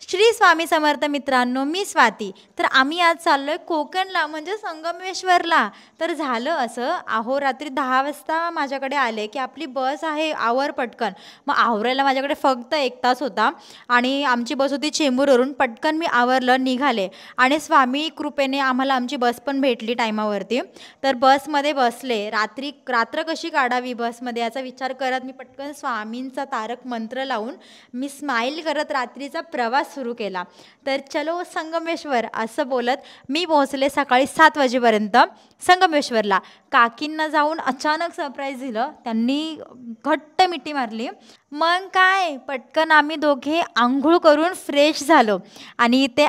श्री स्वामी समर्थ मित्रांनो, मी स्वाती. तर आम्ही आज चाललोय कोकणला, म्हणजे संगमेश्वरला. तर झालं असं, अहोरात्री 10 वाजता माझ्याकडे आले की आपली बस आहे, आवर पटकन. मग आवरायला माझ्याकडे फक्त 1 तास होता आणि आमची बस होती चेंबूरवरून. पटकन मी आवरलं, निघाले आणि स्वामी कृपेने आम्हाला आमची बस पण भेटली टायमावरती. तर बसमध्ये बसले. रात्र कशी काढावी बसमध्ये याचा विचार करत मी पटकन स्वामींचा तारक मंत्र लावून मी स्माईल करत रात्रीचा प्रवास सुरू केला. तर चलो संगमेश्वर असं बोलत मी पोहोचले सकाळी 7 वाजेपर्यंत संगमेश्वरला. काकींना जाऊन अचानक सरप्राईज दिलं, त्यांनी घट्ट मिठी मारली. मग काय पटकन आम्ही दोघे आंघोळ करून फ्रेश झालो आणि इथे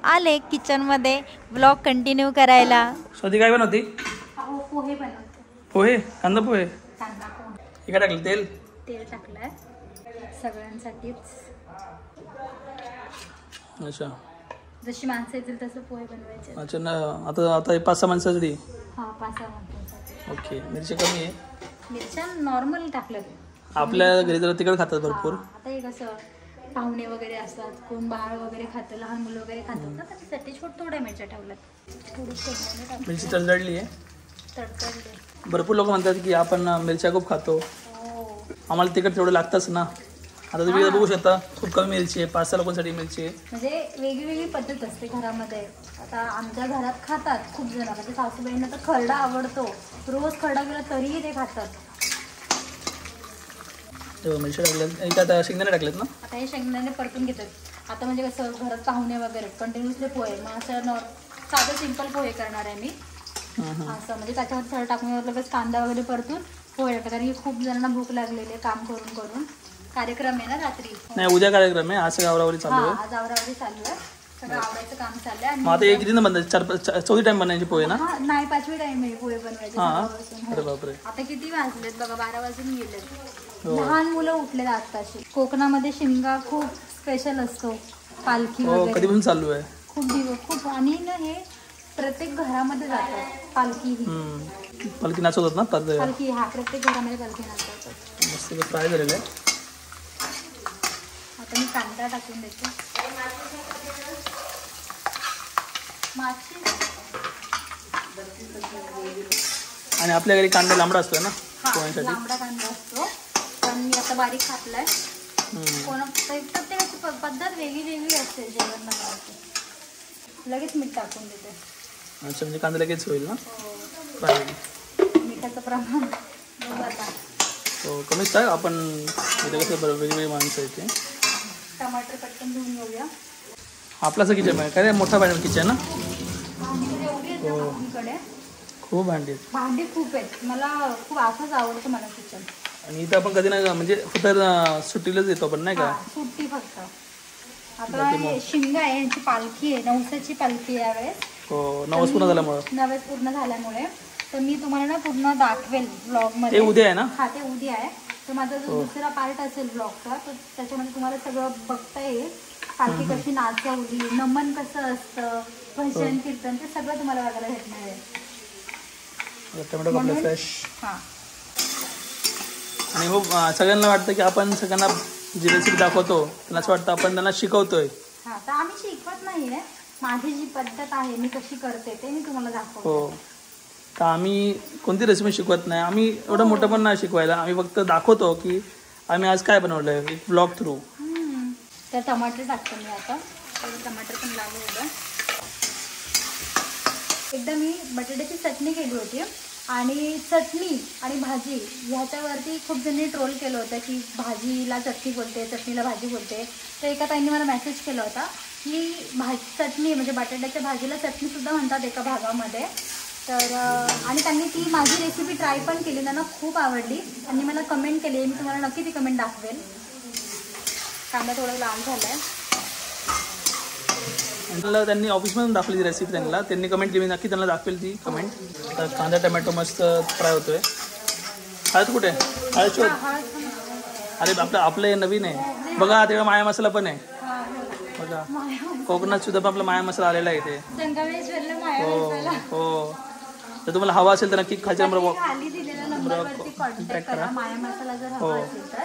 आले किचनमध्ये व्लॉग कंटिन्यू करायला. स्वती काय बनवते? पोहे बनवते. पोहे? कांदा पोहे? कांदा पोहे. हे काय टाकलं? तेल टाकलंय सगळ्यांसाठीच. अच्छा, जशी माणसं येतील तसं पोहे बनवायचे. अच्छा ना. आता 5-6 माणसासाठी? हां, 5-6 माणसांसाठी. ओके. मिरची कमी आहे? मिरच्या नॉर्मल टाकलं. आपल्या घरी जरा तिखट खातात भरपूर. आता हे कसं पाहुणे वगैरे असतात, कोण बाळ वगैरे खातं, लहान मुलं वगैरे खातात ना, त्याच्यासाठी थोड्या मिरच्या ठेवल्यात. थोडी मिरची तडतडली आहे? तडतडली. भरपूर लोक म्हणतात की आपण मिरच्या खूप खातो. आम्हाला तिखट तेवढं लागतंच ना. आता तुम्ही बघू शकता, खूप कमी मिरची आहे. 5-6 लोकांसाठी मिरची आहे. म्हणजे वेगळी पद्धत असते घरामध्ये. आता आमच्या घरात खातात खूप जण, म्हणजे सासूबाईंना तर खरडा आवडतो, रोज खरडा गेला तरीही ते खातात. मिरची टाकल्यात, आता शेंगदाणे टाकलेत ना. आता हे शेंगदाणे परतून घेतात. आता म्हणजे कसं घरात पाहुणे वगैरे कंटिन्युअसली पोहे, मग असं साधं सिंपल पोहे करणार आहे मी. असं म्हणजे त्याच्यावर सर टाकून लगेच कांदा वगैरे परतून पोहे टाकतात. कारण की खूप जणांना भूक लागलेली आहे काम करून करून. कार्यक्रम आहे ना रात्री. नाही, उद्या कार्यक्रम आहे. आज आवरावरी चालू आहे. आज आवरावरी चालू आहे. सगळं आवरायचं काम चालू आहे. मग आता एक किती बनवायचं? 4-4 टाइम बनवायचे पोहे ना? नाही, 5वी टाइम आहे पोहे बनवायचे. अरे बापरे. आता किती वाजलेत बघा, 12 वाजून गेलेत. लहान मुलं उठलेत आत्ताशी. कोकणामध्ये शिमगा खूप स्पेशल असतो. पालखी वगैरे कधीपासून चालू आहे? खूप दिवस खूप. आणि ना हे प्रत्येक घरामध्ये जातात पालखी. ही पालखी नाचवतात ना? पालखी, हा, प्रत्येक घरामध्ये पालखी नाचवतात. मस्त फ्राय झालेलं आहे. आता मी कांदा टाकून देते. आणि आपल्या घरी कांदा लांबडा असतो ना पोह्यांसाठी? लांबडा कांदा असतो, पण मी आता बारीक खातलाय. प्रत्येकाची पद्धत वेगळी असते जेवण बनवायची. लगेच मीठ टाकून देते. अच्छा, म्हणजे कांदा लगेच होईल ना? मिठाचं प्रमाण आता कमीच टाक. आपण कसं वेगवेगळी माणसं येते. टमाटर पटकन धुवून घेऊया. आपलाच किचन आहे काय? मोठा किचन ना? खूप भांडी खूप आहेत. मला खूप असंच आवडतं मला किचन. आणि इथं आपण कधी नाही म्हणजे फक्त सुट्टीलाच येतो आपण, नाही का? सुट्टी फक्त. आता शिमगा आहे, यांची पालखी आहे, नवसाची पालखी आहे यावेळेस. हो, नवस पूर्ण झाल्यामुळे. तर मी तुम्हाला ना पूर्ण दाखवेल ब्लॉग मध्ये. ते उद्या आहे ना? हा, ते उद्या आहे. तर माझा जो दुसरा पार्ट असेल ब्लॉगचा, तर त्याच्यामध्ये तुम्हाला सगळं बघता येईल. पालखी कशी नाचवली, नमन कसं असतं, भजन कीर्तन, ते सगळं तुम्हाला बघायला भेटणार आहे. Tomato fresh. हा, आणि हो, सगळ्यांना वाटतं की आपण सगळ्यांना जी रेसिपी दाखवतो त्यांना असं वाटतं आपण त्यांना शिकवतोय. हा, तर आम्ही शिकवत नाहीये. माझी जी पद्धत आहे, मी कशी करते ते मी तुम्हाला दाखवतो. हो, तर आम्ही कोणती रेसिपी शिकवत नाही. आम्ही एवढं मोठं पण नाही शिकवायला. आम्ही फक्त दाखवतो की आम्ही आज काय बनवलंय, एक ब्लॉग थ्रू. तर टमाटर टाकतो मी आता. टमाटर पण लावलं होतं. एकदा मी बटाट्याची चटणी केली होती, आणि चटणी आणि भाजी ह्याच्यावरती खूप जणांनी ट्रोल केलं होतं की भाजीला चटणी बोलते, चटणीला भाजी बोलते. तर एका ताईंनी मला मेसेज केला होता की चटणी म्हणजे बटाट्याच्या भाजीला चटणीसुद्धा म्हणतात एका भागामध्ये. तर आणि त्यांनी ती माझी रेसिपी ट्राय पण केली, त्यांना खूप आवडली. त्यांनी मला कमेंट केली, मी तुम्हाला नक्की ती कमेंट दाखवेल. कांदा थोडा लाल झाला आहे. त्यांनी ऑफिसमधून दाखवली रेसिपी. त्यांनी कमेंट केली, नक्की त्यांना दाखवेल ती कमेंट. तर कांदा टमॅटो मस्त फ्राय होतोय. हळद कुठे? हळद शोध. अरे आपलं हे नवीन आहे बघा. तेव्हा माया मसाला पण आहे बघा. कोकणात सुद्धा पण आपला माया मसाला आलेला आहे इथे. हो, तर तुम्हाला हवा असेल तर नक्की खालच्या नंबर कॉन्टॅक्ट करा. माया मसाला जर हवा असेल तर.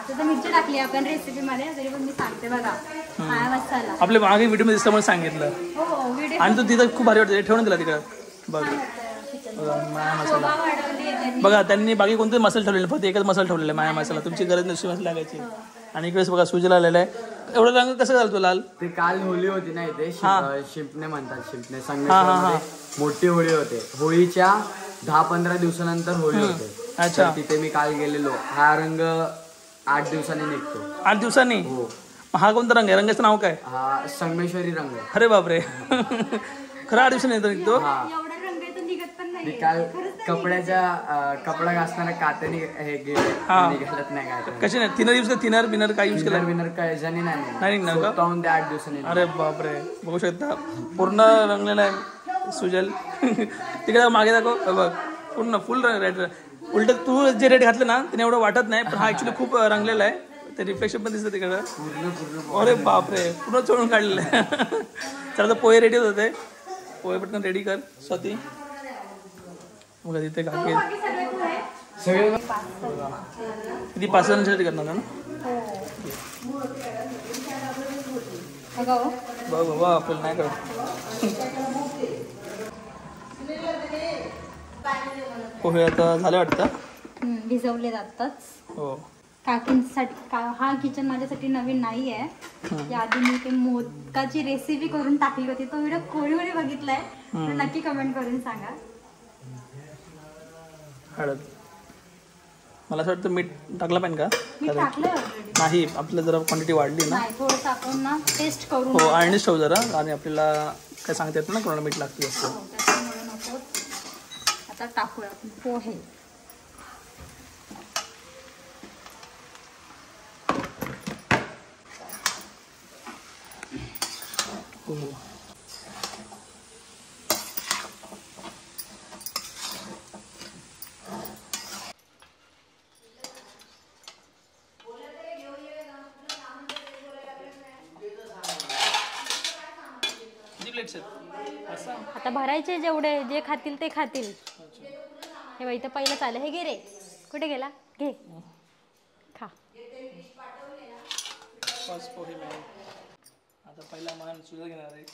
आता तर मिरची टाकली आपण रेसिपीमध्ये, तरी पण मी सांगते बघा. माया मसाला आपल्या मागे व्हिडिओमध्ये दिसल्यामुळे सांगितलं. हो व्हिडिओ आणि तू तिथं खूप भारी वाटतं, ठेवून दिला तिकडं. बघा माया मसाला बघा, त्यांनी बाकी कोणते मसाले ठेवलेले, फक्त एकच मसाला ठेवलेला आहे माया मसाला. तुमची गरज नसते मसाला लागायची. आणि इकडेच बघा सुजला आलेला आहे. एवढं रंग कसं घालतो लाल? ते काल होळी होती ना इथे, शिपणे म्हणतात, शिपणे संगमेश्वरमध्ये मोठी होळी होते. होळीच्या 10-15 दिवसानंतर होळी होते. अच्छा, तिथे मी काल गेलेलो. हा रंग 8 दिवसांनी निघतो. 8 दिवसांनी? हो. हा कोणता रंग आहे? रंगाचं नाव काय? हा संगमेश्वरी रंग आहे. अरे बापरे. खरं 8 दिवसांनी येतो निघतो? मी काल कपडा घासणारा कात्याने हे निघालत नाही काय. कशी नाही? थिनर यूज थिनर बिनर काय यूज केलं? विनर काय जणी नाही निघणार का? 8 दिवसांनी. अरे बापरे, बघू शकता पूर्ण रंगलेला आहे सुजल. तिकडे मागे दाखव, बघ पूर्ण फुल रेड. उलट तू जे रेड घातलं ना त्याने एवढं वाटत नाही, पण हा ऍक्च्युली खूप रंगलेला आहे. ते रिफ्लेक्शन पण दिसतं तिकडं. अरे बापरे, पूर्ण चोळून काढलेलं आहे. चला तर पोहे रेडी होते. पोहे पटकन रेडी कर स्वाती. बघा तिथे काकी सगळे किती 5 जणांसाठी करणार ना? बघ बाबा, आपल्याला नाही करत. पोहे आता झाले वाटतं, भिजवले जाताच. हो. काकींसाठी हा किचन माझ्यासाठी नवीन नाही आहे. याआधी मी ते मोदकाची रेसिपी करून टाकली होती, तो व्हिडिओ कोणी बघितलाय तर नक्की कमेंट करून सांगा. हळद मला असं वाटतं मीठ टाकलं पाहिजे का? मी टाकलंय ऑलरेडी. नाही, आपलं जरा क्वांटिटी वाढली ना. नाही, थोडंसं आपण ना टेस्ट करू. हो, आणणीच ठेवू जरा. आणि आपल्याला काय सांगता येत ना कोणाला मीठ लागते असं. त्याच्यामुळे नको. आता टाकूया आपण पोहे. आता भरायचे जेवढे जे खातील ते खातील. हे बाई, तर पहिलं चालेल. हे घे रे, कुठे गेला? घे खा. आता पहिला मान सुद्धा घेणार आहे.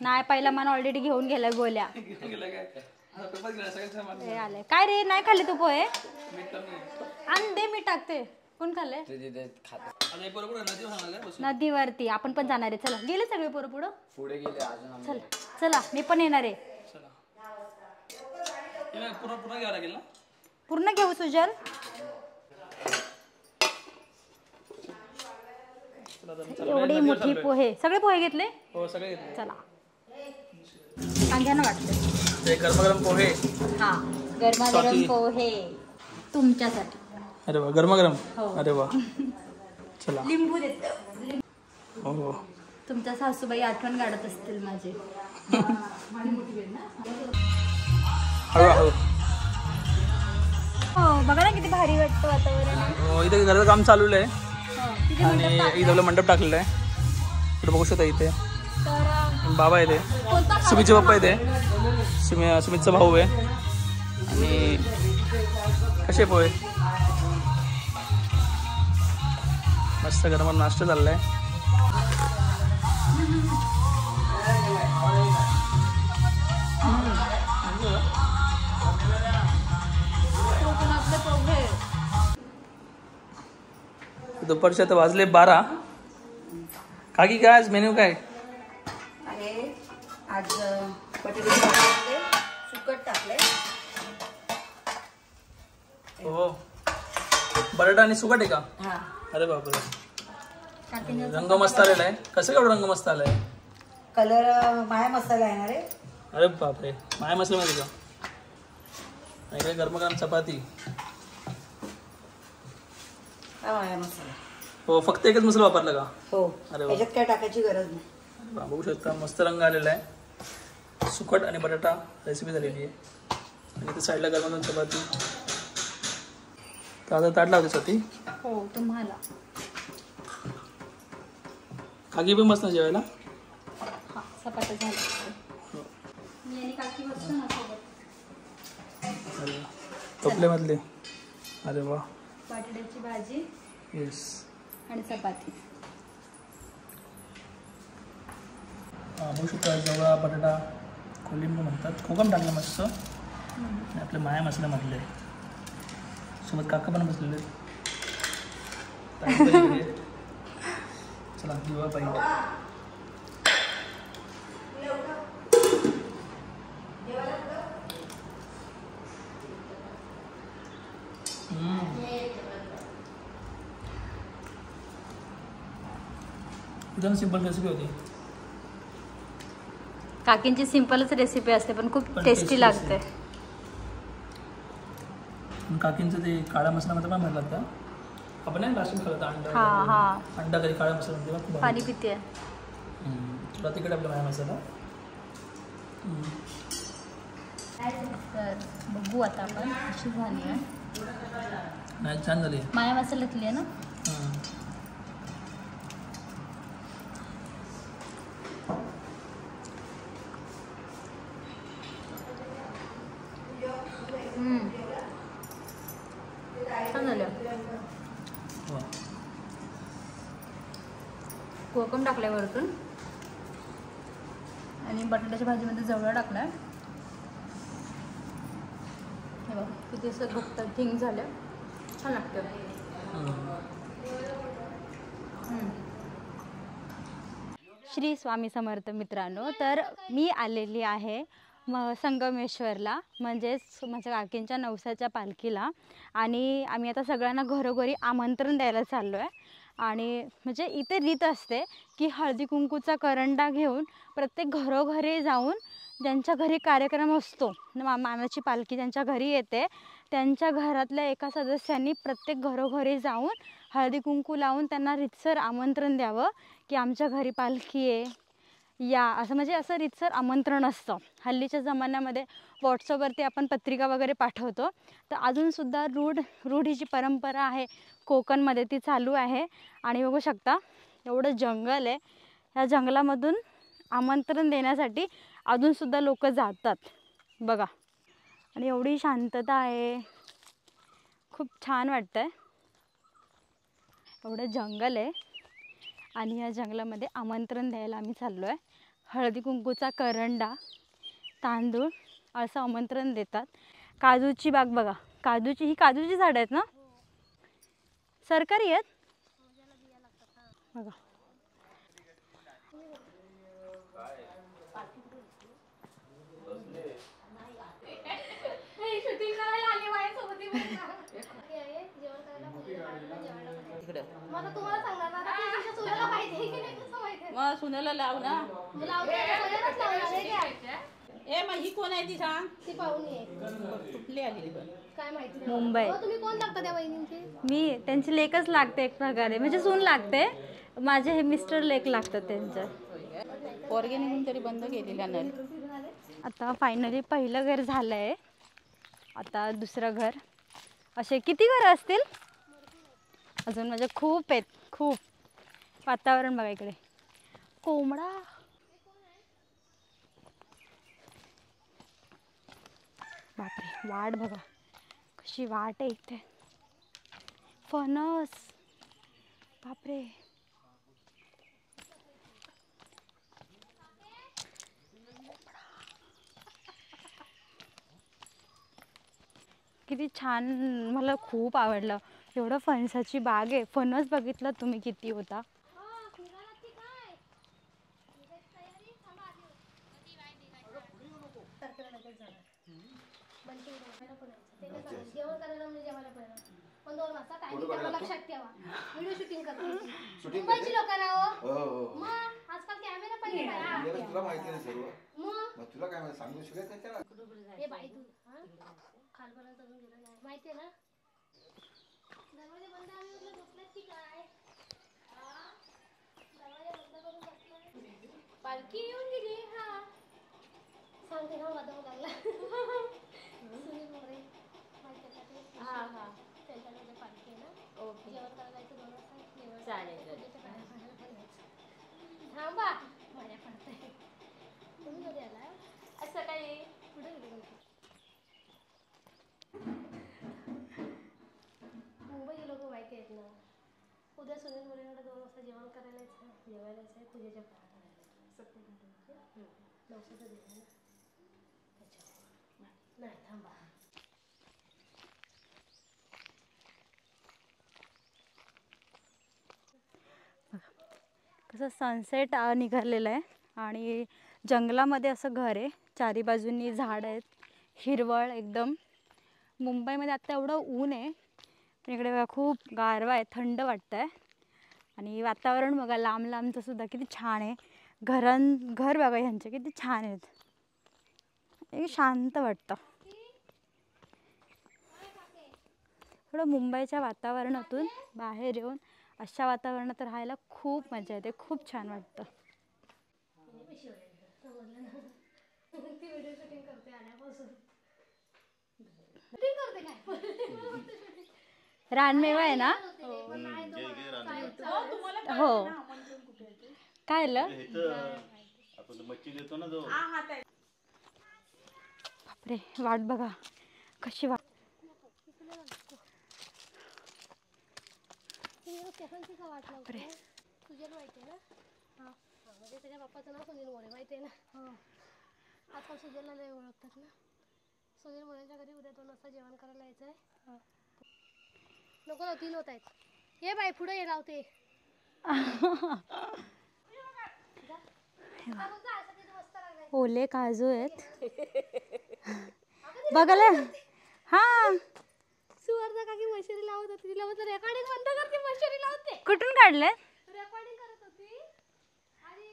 नाही, पहिला मान ऑलरेडी घेऊन गेलाय गोल्या. हे आले काय रे? नाही खाल्ले तू पोहे? आण दे, मी टाकते. कोण खाल्ले? नदीवरती आपण पण जाणार आहे. चला, गेले सगळे पोरं पुढे गेले. चला चला, मी पण येणार आहे. पूर्ण घेऊ सुजल. एवढी मोठी पोहे, सगळे पोहे घेतले? हो, सगळे घेतले. चला, सांगा ना वाटतं. गरमागरम पोहे. हा, गरमागरम पोहे तुमच्यासाठी. अरे वा, गरमागरम. हो. अरे वा, चला. लिंबू देते. हो, तुमच्या सासूबाई आठवण काढत असतील माझे. हळूहळू. हो, बघा ना किती भारी वाटतं वातावरण. हो, इथे घराचं काम चालू आहे. आणि इथं आपलं मंडप टाकलेलं आहे. इकडे बघू शकता. इथे बाबा आहे, ते सुमितचे पप्पा आहे, ते सुमितचा भाऊ आहे. आणि कसे पोहे मस्त गरम नाश्ता चाललाय. दुपारचे आता वाजले 12. काकी काय आज मेन्यू काय? अरे आज बटाटे सुकट टाकले. हो, बटाटा आणि सुकट आहे का? हा. अरे बापरे, रंग मस्त आलेला आहे. कसं केवढा रंग मस्त आलाय? कलर माया मसाला येणार आहे. अरे बापरे, माया मसाला माहिती का? काय गरम चपाती. हा माया मसाला. हो, फक्त एकच मसाला वापरला का? हो. अरे वा, याच्यात काय टाकायची गरज नाही. बघू शकता मस्त रंग आलेला आहे. सुकट आणि बटाटा रेसिपी झालेली आहे. आणि ते साईडला गरम चपाती. तर आता ताट लावते स्वाती. हो, तुम्हाला. काकी पण मस्त ना जेवायला. हा, चपात्या झाल्या. मी आणि काकी बसतो ना सोबत. टोपल्यामधले. अरे वा, बटाट्याची भाजी येस. आणि चपाती. बघू शकता जवळा बटाटा कोलिंब म्हणतात. कोकम टाकलं मस्त. आणि आपले माया मसाला म्हटले. सोबत काका पण बसलेले. चला दिवा पाहिजे. एकदम सिंपल रेसिपी होती. काकींची सिंपलच रेसिपी असते पण खूप पण टेस्टी tasty लागते. काकींचं ते काळा मसाला मात्र पण म्हणला होता. आपण नाही लास्ट खाल्ला अंडा. हां हां अंडा कधी काळा मसाला म्हणते खूप पाणी पिते. तुला तिकडे आपला माया मसाला. तर बघू आता आपण कशी झाली आहे. नाही छान झाली. माया मसाल्यातली आहे ना. छान झालं. कोकम टाकलाय वरतून आणि बटाट्याच्या भाजीमध्ये जवळ टाकलाय. हे बघ किती असं घट्ट थिंग झालं. छान लागतं. श्री स्वामी समर्थ मित्रांनो. तर मी आलेली आहे संगमेश्वरला, म्हणजेच माझ्या काकींच्या नवसाच्या पालखीला. आणि आम्ही आता सगळ्यांना घरोघरी आमंत्रण द्यायला चाललो आहे. आणि म्हणजे इथे रीत असते की हळदी कुंकूचा करंडा घेऊन प्रत्येक घरोघरी जाऊन ज्यांच्या घरी कार्यक्रम असतो, मामाची पालखी ज्यांच्या घरी येते, त्यांच्या घरातल्या एका सदस्यांनी प्रत्येक घरोघरी जाऊन हळदी कुंकू लावून त्यांना रीतसर आमंत्रण द्यावं की आमच्या घरी पालखी आहे या, असं म्हणजे असं रीतसर आमंत्रण असतं. हल्लीच्या जमान्यामध्ये व्हॉट्सअपवरती आपण पत्रिका वगैरे पाठवतो, तर अजूनसुद्धा रूढ ही जी परंपरा आहे कोकणमध्ये ती चालू आहे. आणि बघू शकता एवढं जंगल आहे, या जंगलामधून आमंत्रण देण्यासाठी अजूनसुद्धा लोक जातात बघा. आणि एवढी शांतता आहे, खूप छान वाटतं आहे. एवढं जंगल आहे आणि या जंगलामध्ये आमंत्रण द्यायला आम्ही चाललो आहे. हळदी कुंकूचा करंडा, तांदूळ असं आमंत्रण देतात. काजूची बाग बघा, ही काजूची झाडं आहेत ना, सरकारी आहेत बघा. मग सुनेला लाव ना. ए मग ही कोण आहे ती सांग. ती पाहुणी आहे. कुठली आलेली पण काय माहिती. मुंबई. तुम्ही कोण लागता त्या वहिनींची. मी त्यांची लेकच लागते एक प्रकारे, म्हणजे सून लागते. माझे हे मिस्टर लेक लागतात त्यांचं. पोरगे निघून तरी बंद केलेला नल. आता फायनली पहिलं घर झालं आहे, आता दुसरं घर. असे किती घरं असतील अजून, म्हणजे खूप आहेत खूप. वातावरण बघा इकडे, कोंबडा. बापरे, वाट बघा कशी वाट आहे इथे. फणस, बापरे. किती छान, मला खूप आवडलं. एवढं फणसाची बाग आहे. फणस बघितलं तुम्ही किती होता. जेवण करायला म्हणजे जेवायला पहिला पण 2 वाजता टायमिंग लक्षात ठेवा. व्हिडिओ शूटिंग करते मुंबईची लोक ना हो. मग आजकाल कॅमेरा पण आहे. तुला माहिती नाही सर्व. मग तुला काय माहिती सांगू शकत नाही त्याला. ए बाई तू खालपर्यंत अजून गेलं नाही माहिती आहे ना. दरवाजे बंद आम्ही उरले बसलेत की काय. दरवाजे बंद करून बसले. पालखी येऊन गेली. हा सांगते ना वादळ लागला. सुनील मोरे माहिती आहे का ते. हा हा त्यांच्याकडे पालखी आहे ना. ओके जेवण करायला जायचं 2 वाजता. चालेल. थांबा माझ्या पडतंय. तुम्ही कधी आला. असं काही कुठे गेले. मुंबईचे लोक माहिती आहेत ना. उद्या सुनील मुलीकडे 2 वाजता जेवण करायला यायचं, जेवायला यायचं, पूजेच्या नवसाचं देणं ना त्याच्यावर नाही थांबा. कसं सनसेट निघालेलं आहे आणि जंगलामध्ये असं घर आहे, चारी बाजूंनी झाड आहेत, हिरवळ एकदम. मुंबईमध्ये आत्ता एवढं ऊन आहे पण इकडे बघा खूप गारवा आहे, थंड वाटतं आहे. आणि वातावरण बघा लांब लांबचं सुद्धा किती छान आहे. घर बघा ह्यांचे किती छान आहेत, एक शांत वाटतं. थोडं मुंबईच्या वातावरणातून बाहेर येऊन अशा वातावरणात राहायला खूप मजा येते, खूप छान वाटतं. ती व्हिडिओ शूटिंग करते आल्यापासून. शूटिंग करते काय? रानमेवा आहे ना? हो. काय आलं? बापरे, वाट बघा कशी वाट. स्टेफनची का वाट लावते? तुझ्याला माहिती आहे ना? म्हणजे त्याच्या पप्पाचं नाव सुनील मोरे माहिती आहे ना? आजकाल सुजलला लय ओळखतात ना. सुनील मोरेंच्या घरी उद्या 2 वाजता जेवण करायला यायचं आहे. नको ना 3 होत आहेत. ये बाई पुढे ये लावते. ओले काजू आहेत बघायला. हा, सुवर्णा काकी मशरी लावत होती, तिला म्हणतो रेकॉर्डिंग बंद करते, मशरी लावते. कुठून काढले? रेकॉर्डिंग करत होती आणि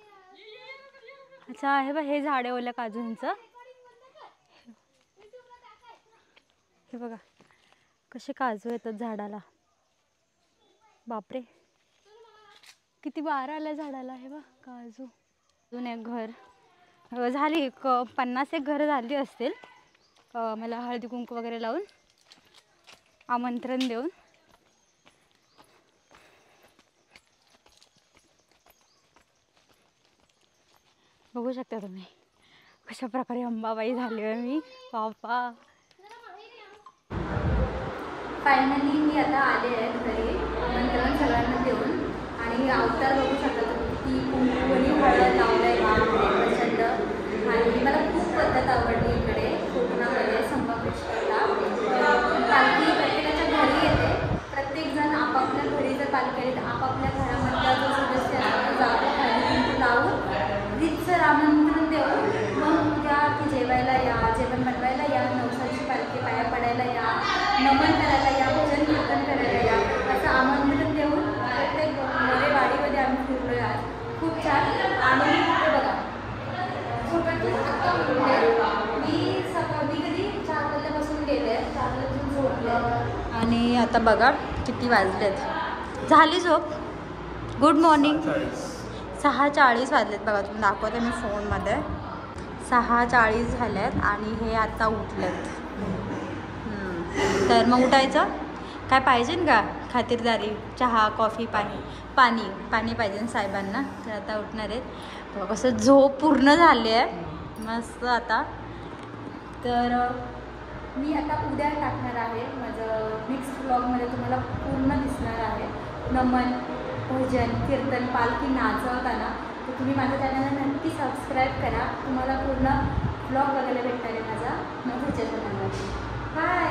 अच्छा, हे बघ हे झाड आहे ओल्या काजूंचं. हे बघा कसे काजू येतात झाडाला. बापरे, किती बारा आल्या झाडाला. हे बघ काजू. अजून एक घर झाली, 50 एक घरं झाली असतील. मला हळदी कुंकू वगैरे लावून आमंत्रण देऊन. बघू शकता तुम्ही कशा प्रकारे अंबाबाई झाली आहे मी. बापा, फायनली मी आता आले आहे घरी आमंत्रण सगळ्यांना देऊन. आणि अवतार बघू शकता तुम्ही की कुंकूनी हळद लावलं आहे बापरे प्रचंड. आणि मला खूप पद्धत आवडली इकडे कोकणामध्ये संगमेश्वरला. पालखी प्रत्येकाच्या घरी येते, प्रत्येकजण आपापल्या घरी जर पालखी आली तर आपापल्या घरामधला जो सदस्य असतो जातो, हळदी कुंकू लावून रीतसर आमंत्रण देऊन मग उद्या की जेवायला या, जेवण बनवायला या, नवसाची पालखी पाया पडायला या, नमन करायला या, भजन कीर्तन करायला या, असं आमंत्रण देऊन प्रत्येक मोरेवाडीमध्ये आम्ही फिरलो यार. खूप छान. आणि हे बघा झोपेतून आता उठले मी कधी 4 वाजल्यापासून गेले, 4 वाजून झोपले आणि आता बघा किती वाजलेत. झाली झोप. Good morning. 6:40 वाजलेत बघा, तुम्ही दाखवते मी फोनमध्ये. 6:40 झाल्यात आणि हे आता उठलेत. तर मग उठायचं. काय पाहिजे का खातिरदारी? चहा, कॉफी, पाणी पाहिजे साहेबांना. तर आता उठणार आहेत. कसं झोप पूर्ण झाली आहे मस्त आता. तर मी आता उद्या टाकणार आहे माझं नेक्स्ट ब्लॉगमध्ये, तुम्हाला पूर्ण दिसणार आहे नमन, भजन, कीर्तन, पालखी नाचवताना. तर तुम्ही माझ्या चॅनलला नक्की सबस्क्राईब करा, तुम्हाला पूर्ण ब्लॉग बघायला भेटणार आहे माझा चॅनलवर. बाय.